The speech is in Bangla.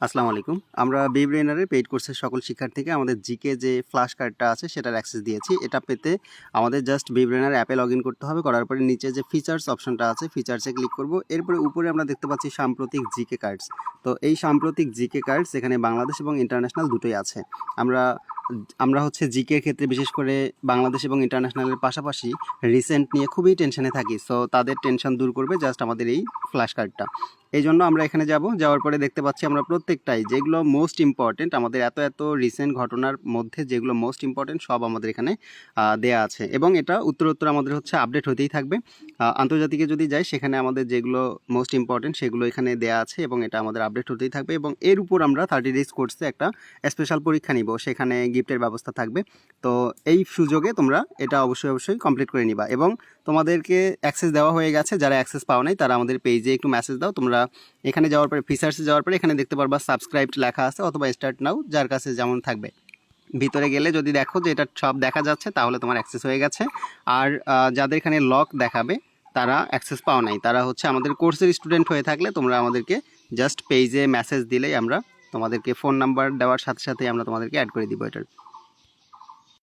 আসসালামু আলাইকুম। আমরা বিব্রেইনারের পেইড কোর্সের সকল শিক্ষার্থীকে আমাদের জিকে যে ফ্ল্যাশ কার্ডটা আছে সেটার অ্যাক্সেস দিয়েছি। এটা পেতে আমাদের জাস্ট বিব্রেইনার অ্যাপে লগইন করতে হবে। করার পরে নিচে যে ফিচার্স অপশনটা আছে ফিচার্সে ক্লিক করব। এরপরে উপরে আমরা দেখতে পাচ্ছি সাম্প্রতিক জিকে কার্ডস। তো এই সাম্প্রতিক জিকে কার্ডস এখানে বাংলাদেশ এবং ইন্টারন্যাশনাল দুটোই আছে। আমরা আমরা হচ্ছে জিকের ক্ষেত্রে বিশেষ করে বাংলাদেশ এবং ইন্টারন্যাশনালের পাশাপাশি রিসেন্ট নিয়ে খুবই টেনশনে থাকি। সো তাদের টেনশন দূর করবে জাস্ট আমাদের এই ফ্ল্যাশ কার্ডটা। এই জন্য আমরা এখানে যাওয়ার পরে দেখতে পাচ্ছি আমরা প্রত্যেকটাই যেগুলো মোস্ট ইম্পর্টেন্ট আমাদের এত রিসেন্ট ঘটনার মধ্যে যেগুলো মোস্ট ইম্পর্টেন্ট সব আমাদের এখানে দেয়া আছে এবং এটা উত্তরোত্তর আমাদের হচ্ছে আপডেট হতেই থাকবে। আন্তর্জাতিকে যদি যাই সেখানে আমাদের যেগুলো মোস্ট ইম্পর্টেন্ট সেগুলো এখানে দেয়া আছে এবং এটা আমাদের আপডেট হতেই থাকবে এবং এর উপর আমরা 30 ডেজ কোর্সে একটা স্পেশাল পরীক্ষা নিব, সেখানে গিফটের ব্যবস্থা থাকবে। তো এই সুযোগে তোমরা এটা অবশ্যই কমপ্লিট করে নিবা এবং তোমাদেরকে অ্যাক্সেস দেওয়া হয়ে গেছে, যারা অ্যাক্সেস পাও নাই তারা আমাদের পেজে একটু মেসেজ দাও। তোমরা এখানে যাওয়ার পরে ফিচার্সে যাওয়ার পরে এখানে দেখতে পারবা সাবস্ক্রাইবড লেখা আছে অথবা স্টার্ট নাও, যার কাছে যেমন থাকবে। ভিতরে গেলে যদি দেখো যে এটা সব দেখা যাচ্ছে তাহলে তোমার অ্যাক্সেস হয়ে গেছে। আর যাদের এখানে লক দেখাবে তারা অ্যাক্সেস পাও নাই, তারা হচ্ছে আমাদের কোর্সের স্টুডেন্ট হয়ে থাকলে তোমরা আমাদেরকে জাস্ট পেজে মেসেজ দিলেই আমরা তোমাদেরকে ফোন নাম্বার দেওয়ার সাথে সাথে আমরা তোমাদেরকে অ্যাড করে দিব এটার।